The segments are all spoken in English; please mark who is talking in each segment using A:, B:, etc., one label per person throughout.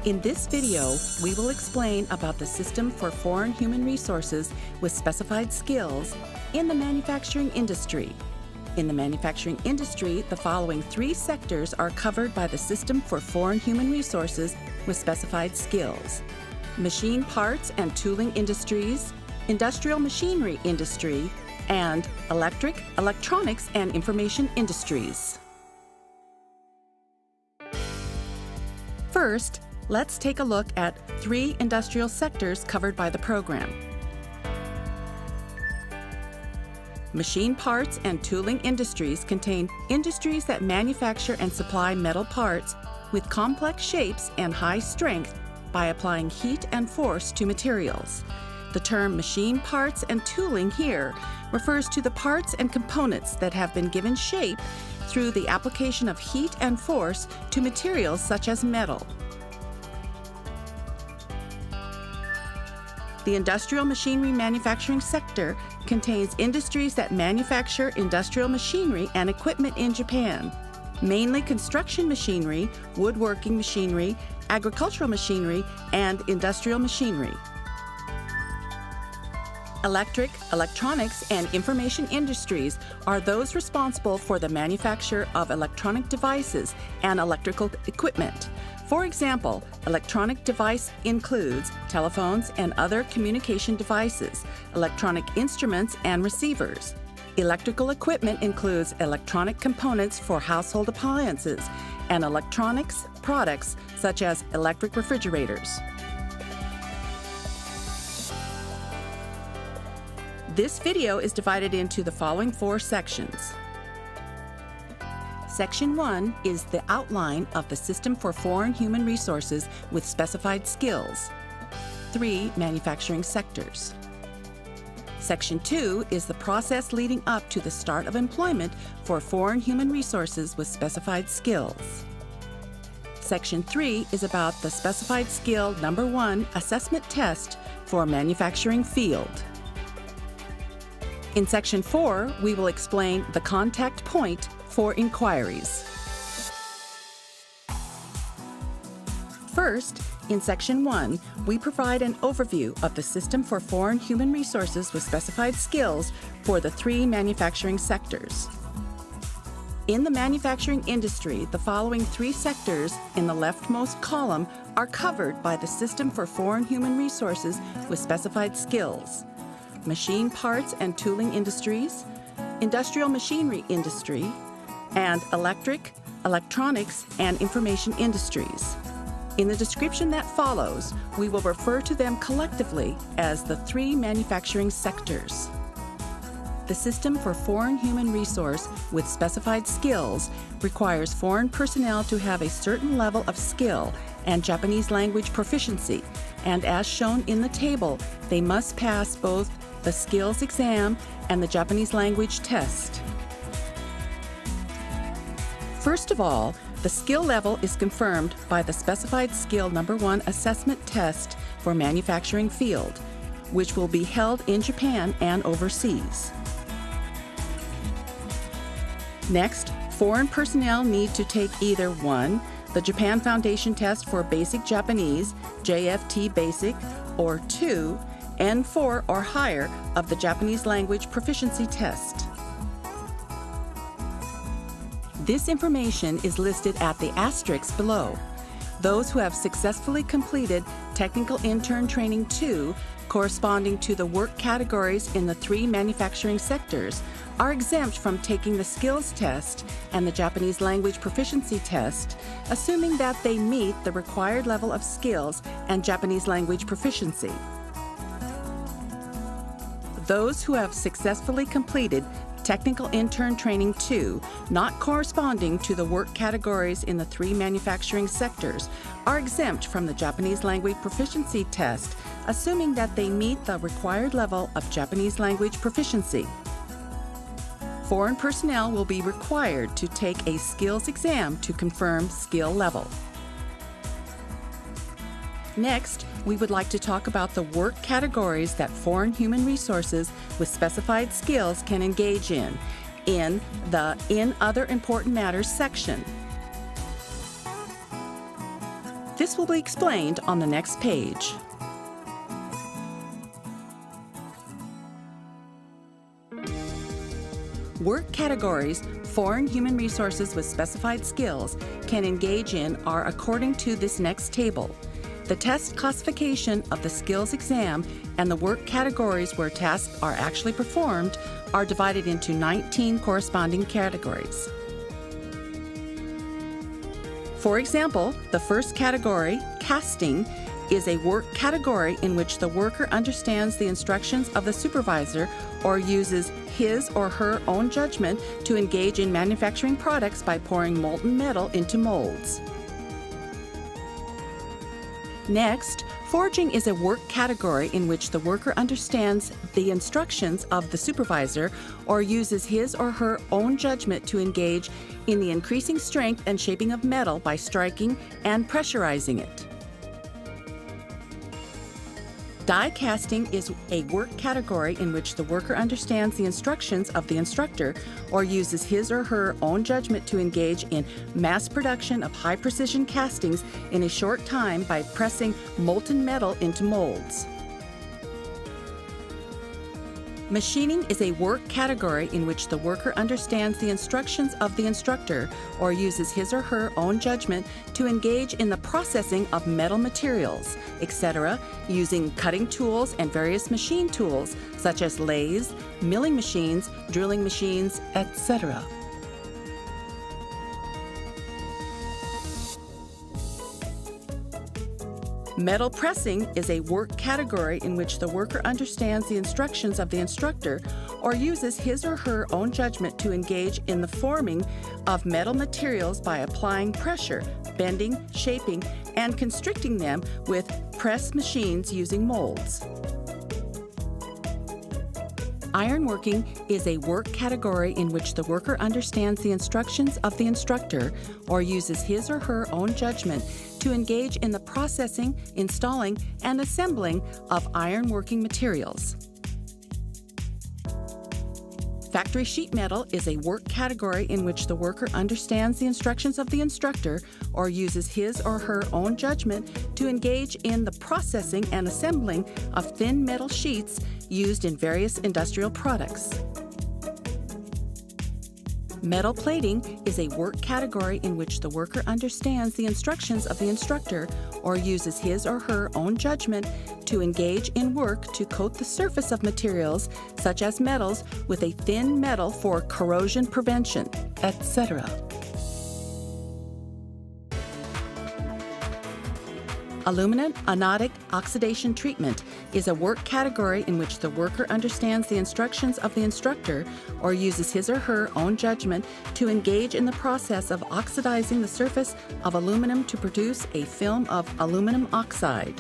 A: In this video, we will explain about the system for foreign human resources with specified skills in the manufacturing industry. In the manufacturing industry, the following three sectors are covered by the system for foreign human resources with specified skills: machine parts and tooling industries, industrial machinery industry, and electric, electronics, and information industries. First, let's take a look at three industrial sectors covered by the program. Machine parts and tooling industries contain industries that manufacture and supply metal parts with complex shapes and high strength by applying heat and force to materials. The term machine parts and tooling here refers to the parts and components that have been given shape through the application of heat and force to materials such as metal. The industrial machinery manufacturing sector contains industries that manufacture industrial machinery and equipment in Japan, mainly construction machinery, woodworking machinery, agricultural machinery, and industrial machinery. Electric, electronics, and information industries are those responsible for the manufacture of electronic devices and electrical equipment. For example, electronic device includes telephones and other communication devices, electronic instruments and receivers. Electrical equipment includes electronic components for household appliances and electronics products such as electric refrigerators. This video is divided into the following four sections. Section 1 is the outline of the system for foreign human resources with specified skills. 3 manufacturing sectors. Section 2 is the process leading up to the start of employment for foreign human resources with specified skills. Section 3 is about the specified skill number 1 assessment test for manufacturing field. In Section 4, we will explain the contact point for inquiries. First, in Section 1, we provide an overview of the system for foreign human resources with specified skills for the 3 manufacturing sectors. In the manufacturing industry, the following 3 sectors in the leftmost column are covered by the system for foreign human resources with specified skills: machine parts and tooling industries, industrial machinery industry, and electric, electronics, and information industries. In the description that follows, we will refer to them collectively as the 3 manufacturing sectors. The system for foreign human resource with specified skills requires foreign personnel to have a certain level of skill and Japanese language proficiency, and as shown in the table, they must pass both the skills exam and the Japanese language test. First of all, the skill level is confirmed by the specified skill number 1 assessment test for manufacturing field, which will be held in Japan and overseas. Next, foreign personnel need to take either 1, the Japan Foundation Test for Basic Japanese, JFT Basic, or 2, N4 or higher of the Japanese language proficiency test. This information is listed at the asterisk below. Those who have successfully completed Technical Intern Training 2, corresponding to the work categories in the 3 manufacturing sectors, are exempt from taking the skills test and the Japanese language proficiency test, assuming that they meet the required level of skills and Japanese language proficiency. Those who have successfully completed Technical Intern Training 2, not corresponding to the work categories in the 3 manufacturing sectors, are exempt from the Japanese language proficiency test, assuming that they meet the required level of Japanese language proficiency. Foreign personnel will be required to take a skills exam to confirm skill level. Next, we would like to talk about the work categories that foreign human resources with specified skills can engage in the In Other Important Matters section. This will be explained on the next page. Work categories foreign human resources with specified skills can engage in are according to this next table. The test classification of the skills exam and the work categories where tasks are actually performed are divided into 19 corresponding categories. For example, the first category, casting, is a work category in which the worker understands the instructions of the supervisor or uses his or her own judgment to engage in manufacturing products by pouring molten metal into molds. Next, forging is a work category in which the worker understands the instructions of the supervisor or uses his or her own judgment to engage in the increasing strength and shaping of metal by striking and pressurizing it. Die casting is a work category in which the worker understands the instructions of the instructor or uses his or her own judgment to engage in mass production of high-precision castings in a short time by pressing molten metal into molds. Machining is a work category in which the worker understands the instructions of the instructor or uses his or her own judgment to engage in the processing of metal materials, etc., using cutting tools and various machine tools such as lathes, milling machines, drilling machines, etc. Metal pressing is a work category in which the worker understands the instructions of the instructor or uses his or her own judgment to engage in the forming of metal materials by applying pressure, bending, shaping, and constricting them with press machines using molds. Ironworking is a work category in which the worker understands the instructions of the instructor or uses his or her own judgment to engage in the processing, installing, and assembling of ironworking materials. Factory sheet metal is a work category in which the worker understands the instructions of the instructor or uses his or her own judgment to engage in the processing and assembling of thin metal sheets used in various industrial products. Metal plating is a work category in which the worker understands the instructions of the instructor or uses his or her own judgment to engage in work to coat the surface of materials such as metals with a thin metal for corrosion prevention, etc. Aluminum anodic oxidation treatment is a work category in which the worker understands the instructions of the instructor or uses his or her own judgment to engage in the process of oxidizing the surface of aluminum to produce a film of aluminum oxide.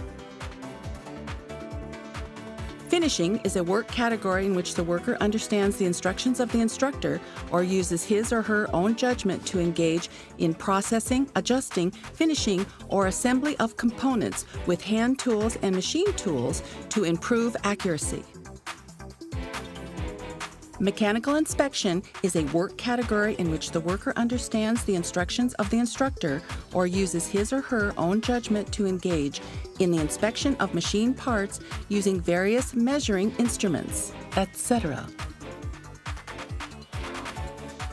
A: Finishing is a work category in which the worker understands the instructions of the instructor or uses his or her own judgment to engage in processing, adjusting, finishing, or assembly of components with hand tools and machine tools to improve accuracy. Mechanical inspection is a work category in which the worker understands the instructions of the instructor or uses his or her own judgment to engage in the inspection of machine parts using various measuring instruments, etc.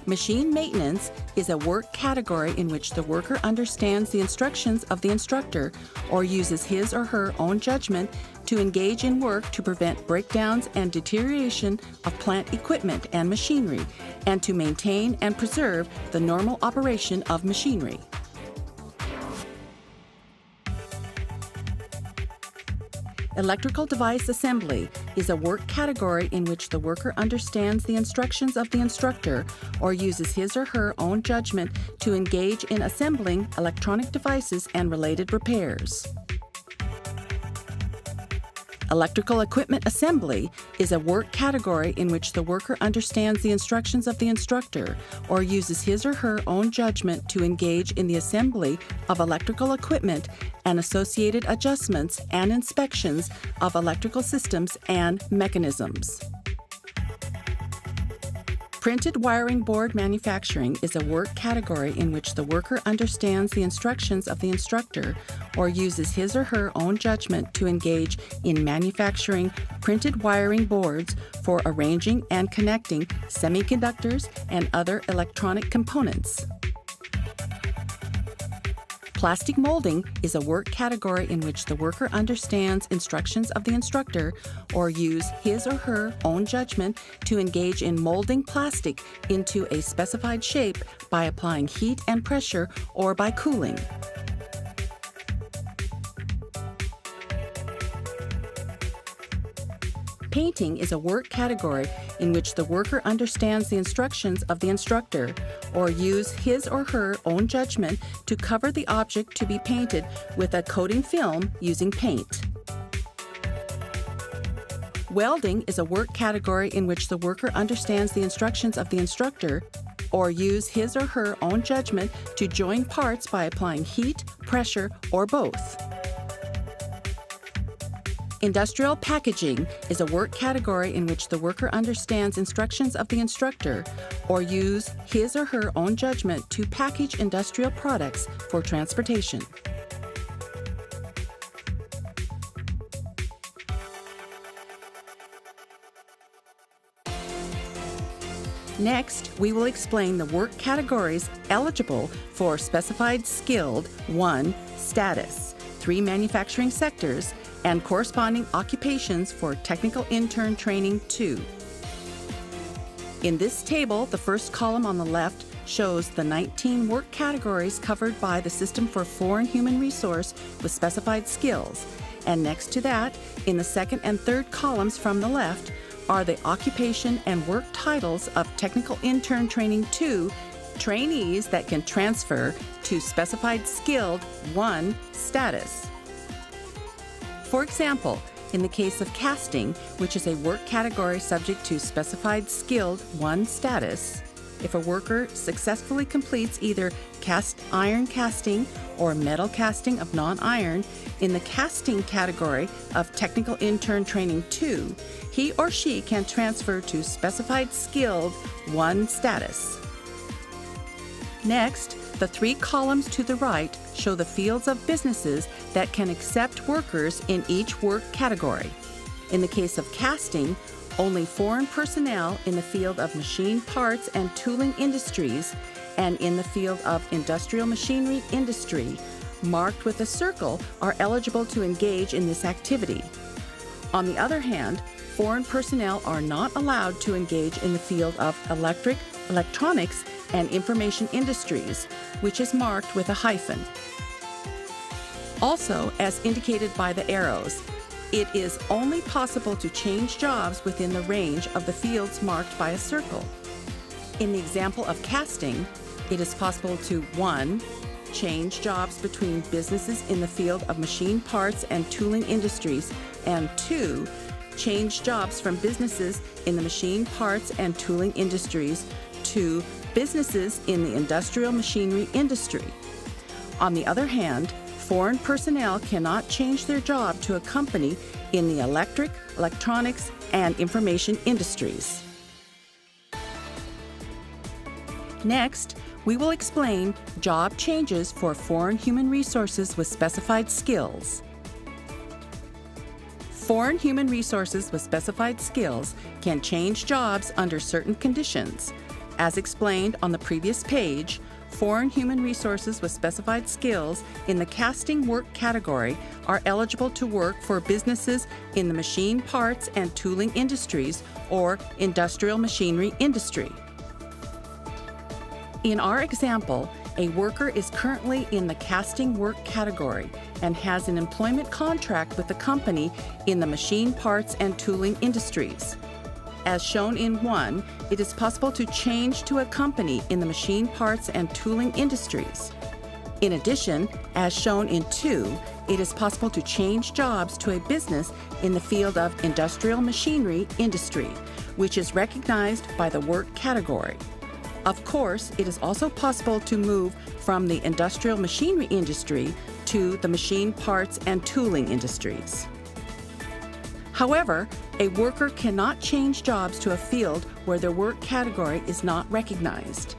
A: Machine maintenance is a work category in which the worker understands the instructions of the instructor or uses his or her own judgment to engage in work to prevent breakdowns and deterioration of plant equipment and machinery, and to maintain and preserve the normal operation of machinery. Electrical device assembly is a work category in which the worker understands the instructions of the instructor or uses his or her own judgment to engage in assembling electronic devices and related repairs. Electrical equipment assembly is a work category in which the worker understands the instructions of the instructor or uses his or her own judgment to engage in the assembly of electrical equipment and associated adjustments and inspections of electrical systems and mechanisms. Printed wiring board manufacturing is a work category in which the worker understands the instructions of the instructor or uses his or her own judgment to engage in manufacturing printed wiring boards for arranging and connecting semiconductors and other electronic components. Plastic molding is a work category in which the worker understands instructions of the instructor or use his or her own judgment to engage in molding plastic into a specified shape by applying heat and pressure or by cooling. Painting is a work category in which the worker understands the instructions of the instructor or use his or her own judgment to cover the object to be painted with a coating film using paint. Welding is a work category in which the worker understands the instructions of the instructor or use his or her own judgment to join parts by applying heat, pressure, or both. Industrial packaging is a work category in which the worker understands instructions of the instructor or use his or her own judgment to package industrial products for transportation. Next, we will explain the work categories eligible for specified skilled 1 status, 3 manufacturing sectors, and corresponding occupations for technical intern training 2. In this table, the first column on the left shows the 19 work categories covered by the System for Foreign Human Resource with specified skills, and next to that, in the second and third columns from the left, are the occupation and work titles of Technical Intern Training 2 trainees that can transfer to Specified Skilled 1 status. For example, in the case of casting, which is a work category subject to Specified Skilled 1 status, if a worker successfully completes either cast iron casting or metal casting of non-iron in the casting category of Technical Intern Training 2, he or she can transfer to Specified Skilled 1 status. Next, the 3 columns to the right show the fields of businesses that can accept workers in each work category. In the case of casting, only foreign personnel in the field of machine parts and tooling industries and in the field of industrial machinery industry, marked with a circle, are eligible to engage in this activity. On the other hand, foreign personnel are not allowed to engage in the field of electronics, and information industries, which is marked with a hyphen. Also, as indicated by the arrows, it is only possible to change jobs within the range of the fields marked by a circle. In the example of casting, it is possible to 1. Change jobs between businesses in the field of machine parts and tooling industries, and 2. Change jobs from businesses in the machine parts and tooling industries to businesses in the industrial machinery industry. On the other hand, foreign personnel cannot change their job to a company in the electronics, and information industries. Next, we will explain job changes for foreign human resources with specified skills. Foreign human resources with specified skills can change jobs under certain conditions. As explained on the previous page, foreign human resources with specified skills in the casting work category are eligible to work for businesses in the machine parts and tooling industries or industrial machinery industry. In our example, a worker is currently in the casting work category and has an employment contract with the company in the machine parts and tooling industries. As shown in 1, it is possible to change to a company in the machine parts and tooling industries. In addition, as shown in 2, it is possible to change jobs to a business in the field of industrial machinery industry, which is recognized by the work category. Of course, it is also possible to move from the industrial machinery industry to the machine parts and tooling industries. However, a worker cannot change jobs to a field where their work category is not recognized.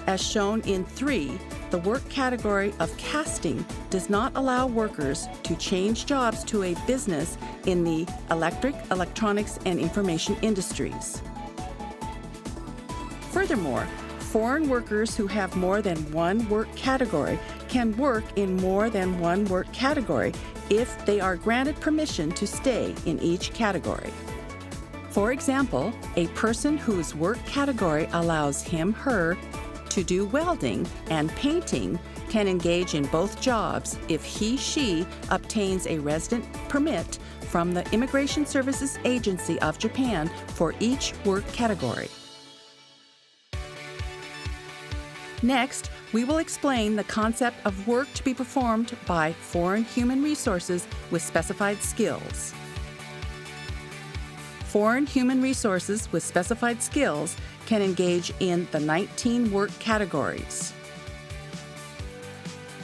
A: As shown in 3, the work category of casting does not allow workers to change jobs to a business in the electric, electronics, and information industries. Furthermore, foreign workers who have more than one work category can work in more than one work category if they are granted permission to stay in each category. For example, a person whose work category allows him/her to do welding and painting can engage in both jobs if he/she obtains a resident permit from the Immigration Services Agency of Japan for each work category. Next, we will explain the concept of work to be performed by foreign human resources with specified skills. Foreign human resources with specified skills can engage in the 19 work categories.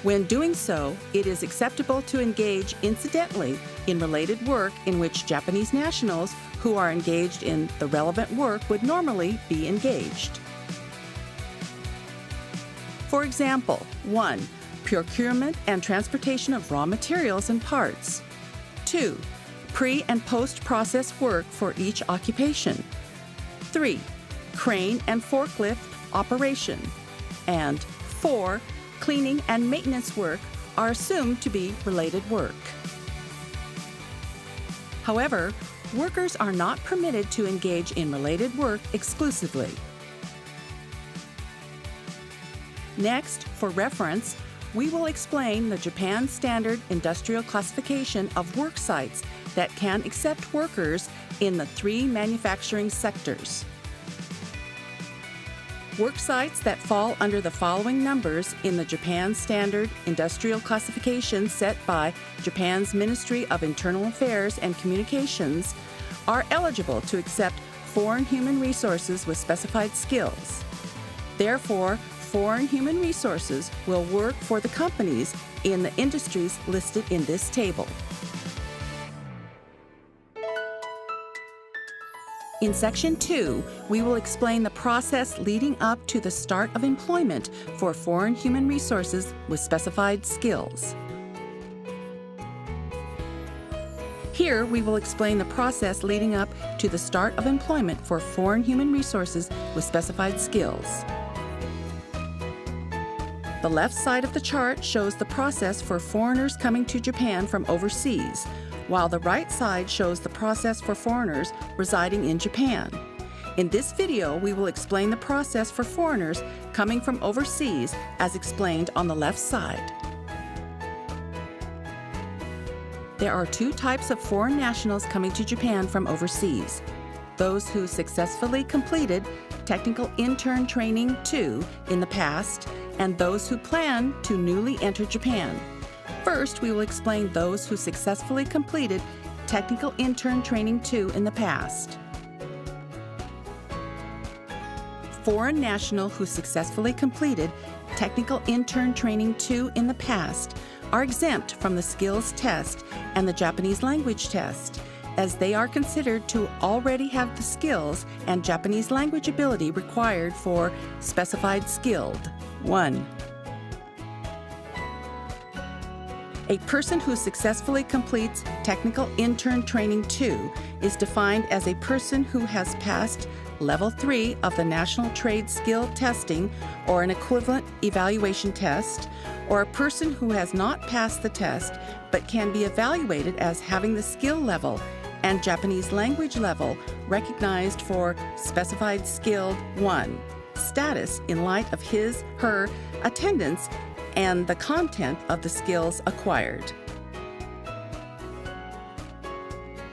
A: When doing so, it is acceptable to engage incidentally in related work in which Japanese nationals who are engaged in the relevant work would normally be engaged. For example, 1. Procurement and transportation of raw materials and parts. 2. Pre- and post-process work for each occupation. 3. Crane and forklift operation. And 4. Cleaning and maintenance work are assumed to be related work. However, workers are not permitted to engage in related work exclusively. Next, for reference, we will explain the Japan Standard Industrial Classification of work sites that can accept workers in the 3 manufacturing sectors. Work sites that fall under the following numbers in the Japan Standard Industrial Classification set by Japan's Ministry of Internal Affairs and Communications are eligible to accept foreign human resources with specified skills. Therefore, foreign human resources will work for the companies in the industries listed in this table. In Section 2, we will explain the process leading up to the start of employment for foreign human resources with specified skills. Here, we will explain the process leading up to the start of employment for foreign human resources with specified skills. The left side of the chart shows the process for foreigners coming to Japan from overseas, while the right side shows the process for foreigners residing in Japan. In this video, we will explain the process for foreigners coming from overseas as explained on the left side. There are 2 types of foreign nationals coming to Japan from overseas: those who successfully completed Technical Intern Training 2 in the past, and those who plan to newly enter Japan. First, we will explain those who successfully completed Technical Intern Training 2 in the past. Foreign national who successfully completed Technical Intern Training 2 in the past are exempt from the skills test and the Japanese language test, as they are considered to already have the skills and Japanese language ability required for specified skilled. 1. A person who successfully completes Technical Intern Training 2 is defined as a person who has passed Level 3 of the National Trade Skill Testing or an equivalent evaluation test, or a person who has not passed the test but can be evaluated as having the skill level and Japanese language level recognized for specified skilled 1 status in light of his/her attendance and the content of the skills acquired.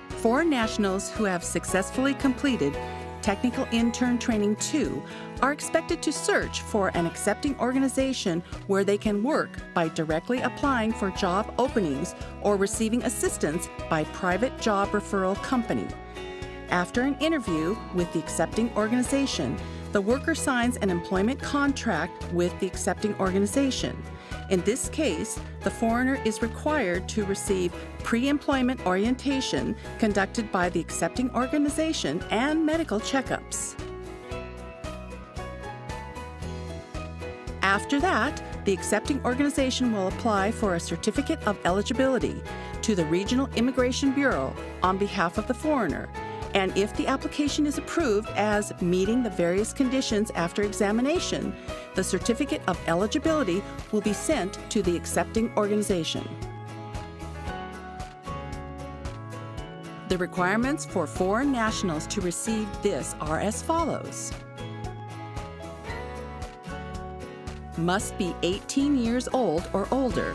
A: Foreign nationals who have successfully completed Technical Intern Training 2 are expected to search for an accepting organization where they can work by directly applying for job openings or receiving assistance by private job referral company. After an interview with the accepting organization, the worker signs an employment contract with the accepting organization. In this case, the foreigner is required to receive pre-employment orientation conducted by the accepting organization and medical checkups. After that, the accepting organization will apply for a certificate of eligibility to the Regional Immigration Bureau on behalf of the foreigner, and if the application is approved as meeting the various conditions after examination, the certificate of eligibility will be sent to the accepting organization. The requirements for foreign nationals to receive this are as follows. Must be 18 years old or older.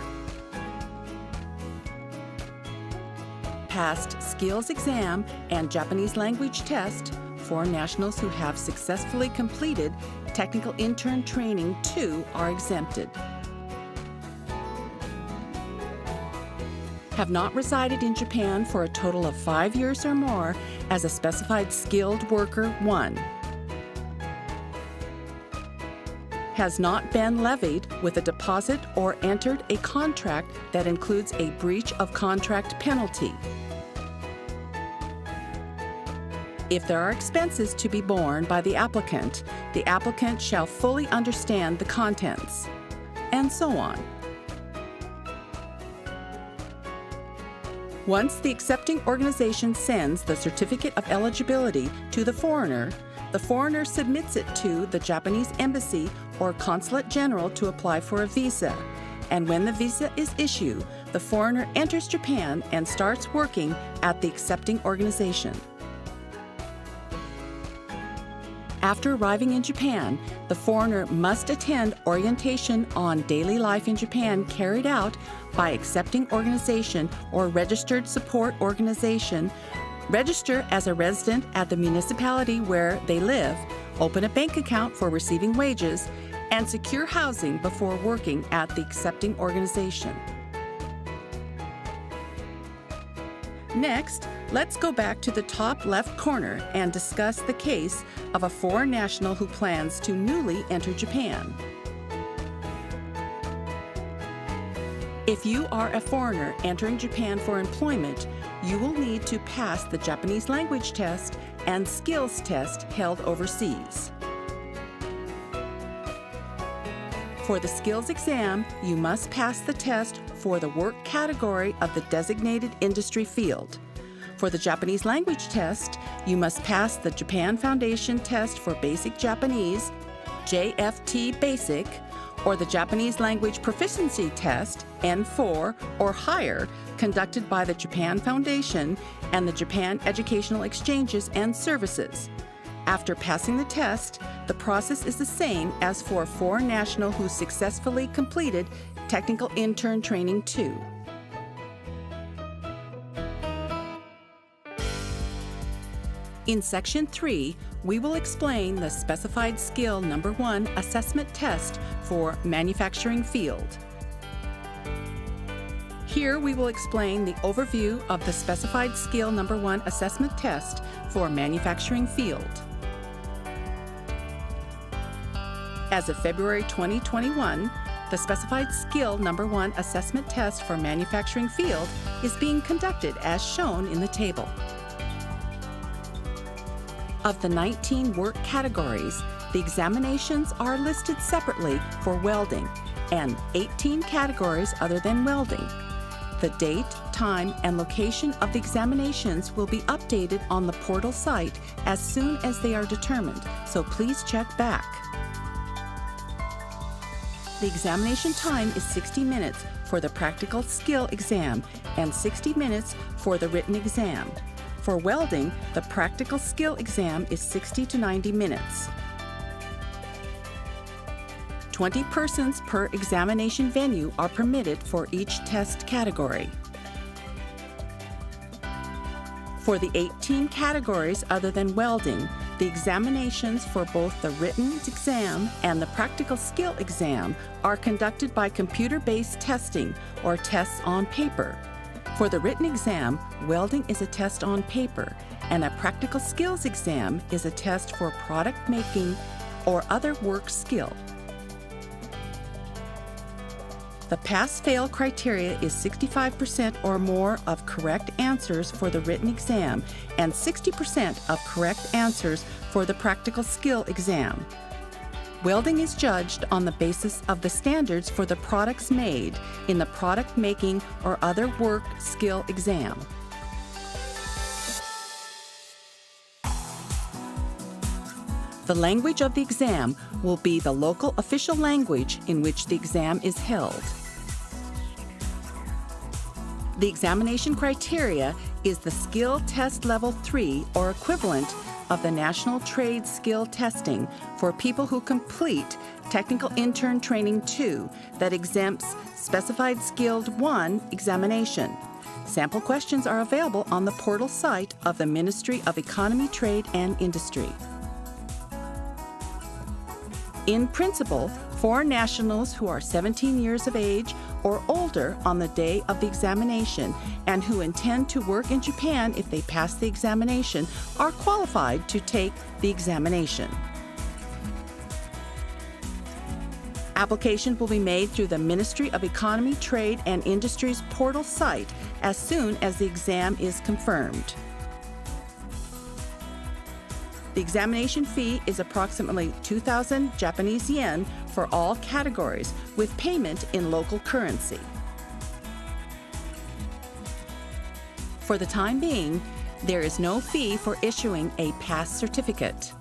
A: Passed skills exam and Japanese language test. Foreign nationals who have successfully completed Technical Intern Training 2 are exempted. Have not resided in Japan for a total of 5 years or more as a specified skilled worker 1. Has not been levied with a deposit or entered a contract that includes a breach of contract penalty. If there are expenses to be borne by the applicant shall fully understand the contents, and so on. Once the accepting organization sends the certificate of eligibility to the foreigner submits it to the Japanese embassy or consulate general to apply for a visa, and when the visa is issued, the foreigner enters Japan and starts working at the accepting organization. After arriving in Japan, the foreigner must attend orientation on daily life in Japan carried out by accepting organization or registered support organization, register as a resident at the municipality where they live, open a bank account for receiving wages, and secure housing before working at the accepting organization. Next, let's go back to the top left corner and discuss the case of a foreign national who plans to newly enter Japan. If you are a foreigner entering Japan for employment, you will need to pass the Japanese language test and skills test held overseas. For the skills exam, you must pass the test for the work category of the designated industry field. For the Japanese language test, you must pass the Japan Foundation Test for Basic Japanese, JFT Basic, or the Japanese Language Proficiency Test, N4 or higher, conducted by the Japan Foundation and the Japan Educational Exchanges and Services. After passing the test, the process is the same as for a foreign national who successfully completed Technical Intern Training 2. In Section 3, we will explain the Specified Skill Number 1 Assessment Test for Manufacturing Field. Here we will explain the overview of the Specified Skill Number 1 Assessment Test for Manufacturing Field. As of February 2021, the Specified Skill Number 1 Assessment Test for Manufacturing Field is being conducted as shown in the table. Of the 19 work categories, the examinations are listed separately for welding and 18 categories other than welding. The date, time, and location of the examinations will be updated on the portal site as soon as they are determined, so please check back. The examination time is 60 minutes for the practical skill exam and 60 minutes for the written exam. For welding, the practical skill exam is 60 to 90 minutes. 20 persons per examination venue are permitted for each test category. For the 18 categories other than welding, the examinations for both the written exam and the practical skill exam are conducted by computer-based testing or tests on paper. For the written exam, welding is a test on paper, and a practical skills exam is a test for product making or other work skill. The pass-fail criteria is 65% or more of correct answers for the written exam and 60% of correct answers for the practical skill exam. Welding is judged on the basis of the standards for the products made in the product making or other work skill exam. The language of the exam will be the local official language in which the exam is held. The examination criteria is the Skill Test Level 3 or equivalent of the National Trade Skill Testing for people who complete Technical Intern Training 2 that exempts Specified Skilled 1 examination. Sample questions are available on the portal site of the Ministry of Economy, Trade, and Industry. In principle, foreign nationals who are 17 years of age or older on the day of the examination and who intend to work in Japan if they pass the examination are qualified to take the examination. Application will be made through the Ministry of Economy, Trade, and Industry's portal site as soon as the exam is confirmed. The examination fee is approximately 2,000 Japanese yen for all categories, with payment in local currency. For the time being, there is no fee for issuing a pass certificate.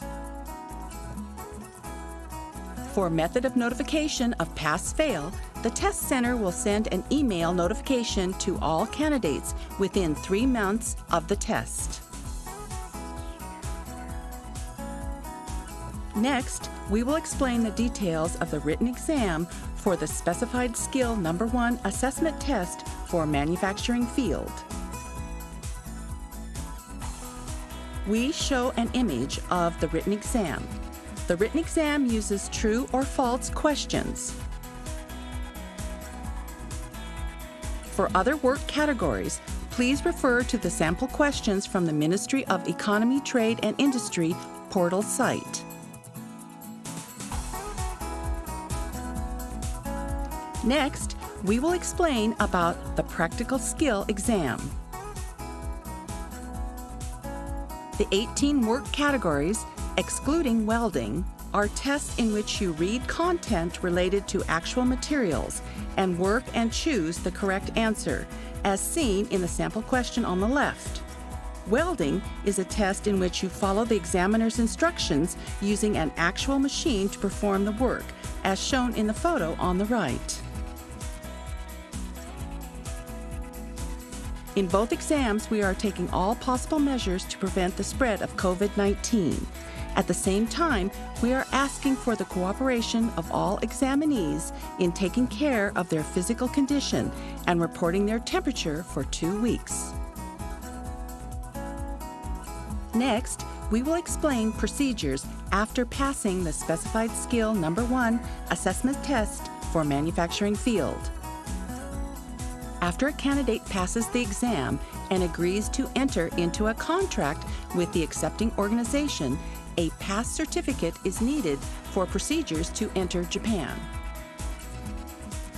A: For method of notification of pass-fail, the test center will send an email notification to all candidates within 3 months of the test. Next, we will explain the details of the written exam for the Specified Skill Number 1 assessment test for manufacturing field. We show an image of the written exam. The written exam uses true or false questions. For other work categories, please refer to the sample questions from the Ministry of Economy, Trade, and Industry portal site. Next, we will explain about the practical skill exam. The 18 work categories, excluding welding, are tests in which you read content related to actual materials and work and choose the correct answer, as seen in the sample question on the left. Welding is a test in which you follow the examiner's instructions using an actual machine to perform the work, as shown in the photo on the right. In both exams, we are taking all possible measures to prevent the spread of COVID-19. At the same time, we are asking for the cooperation of all examinees in taking care of their physical condition and reporting their temperature for 2 weeks. Next, we will explain procedures after passing the Specified Skill Number 1 assessment test for manufacturing field. After a candidate passes the exam and agrees to enter into a contract with the accepting organization, a pass certificate is needed for procedures to enter Japan.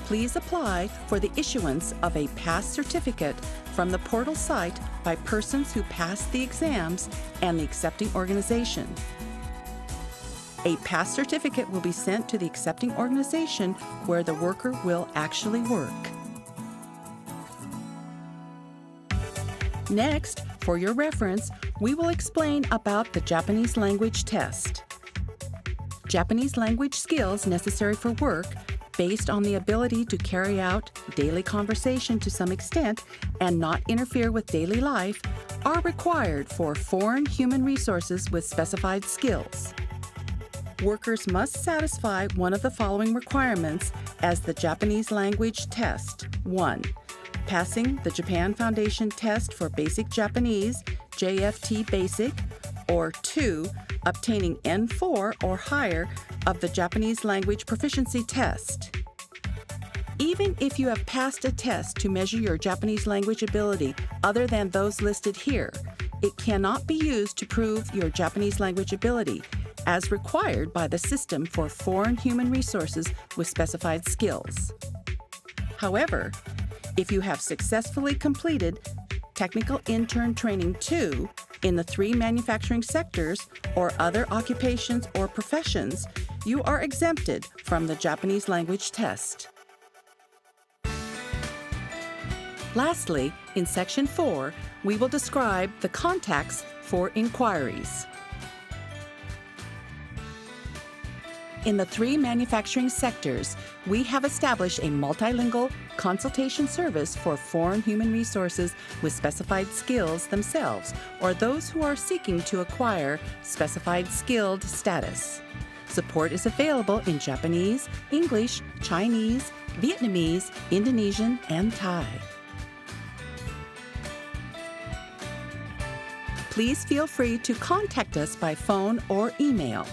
A: Please apply for the issuance of a pass certificate from the portal site by persons who pass the exams and the accepting organization. A pass certificate will be sent to the accepting organization where the worker will actually work. Next, for your reference, we will explain about the Japanese language test. Japanese language skills necessary for work, based on the ability to carry out daily conversation to some extent and not interfere with daily life, are required for foreign human resources with specified skills. Workers must satisfy one of the following requirements as the Japanese language test. 1. Passing the Japan Foundation Test for Basic Japanese, JFT Basic, or 2. Obtaining N4 or higher of the Japanese Language Proficiency Test. Even if you have passed a test to measure your Japanese language ability other than those listed here, it cannot be used to prove your Japanese language ability, as required by the System for Foreign Human Resources with Specified Skills. However, if you have successfully completed Technical Intern Training 2 in the 3 manufacturing sectors or other occupations or professions, you are exempted from the Japanese language test. Lastly, in Section 4, we will describe the contacts for inquiries. In the 3 manufacturing sectors, we have established a multilingual consultation service for foreign human resources with specified skills themselves or those who are seeking to acquire specified skilled status. Support is available in Japanese, English, Chinese, Vietnamese, Indonesian, and Thai. Please feel free to contact us by phone or email.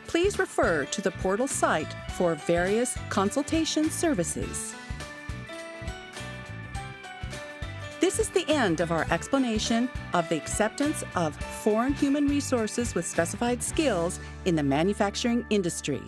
A: Please refer to the portal site for various consultation services. This is the end of our explanation of the acceptance of foreign human resources with specified skills in the manufacturing industry.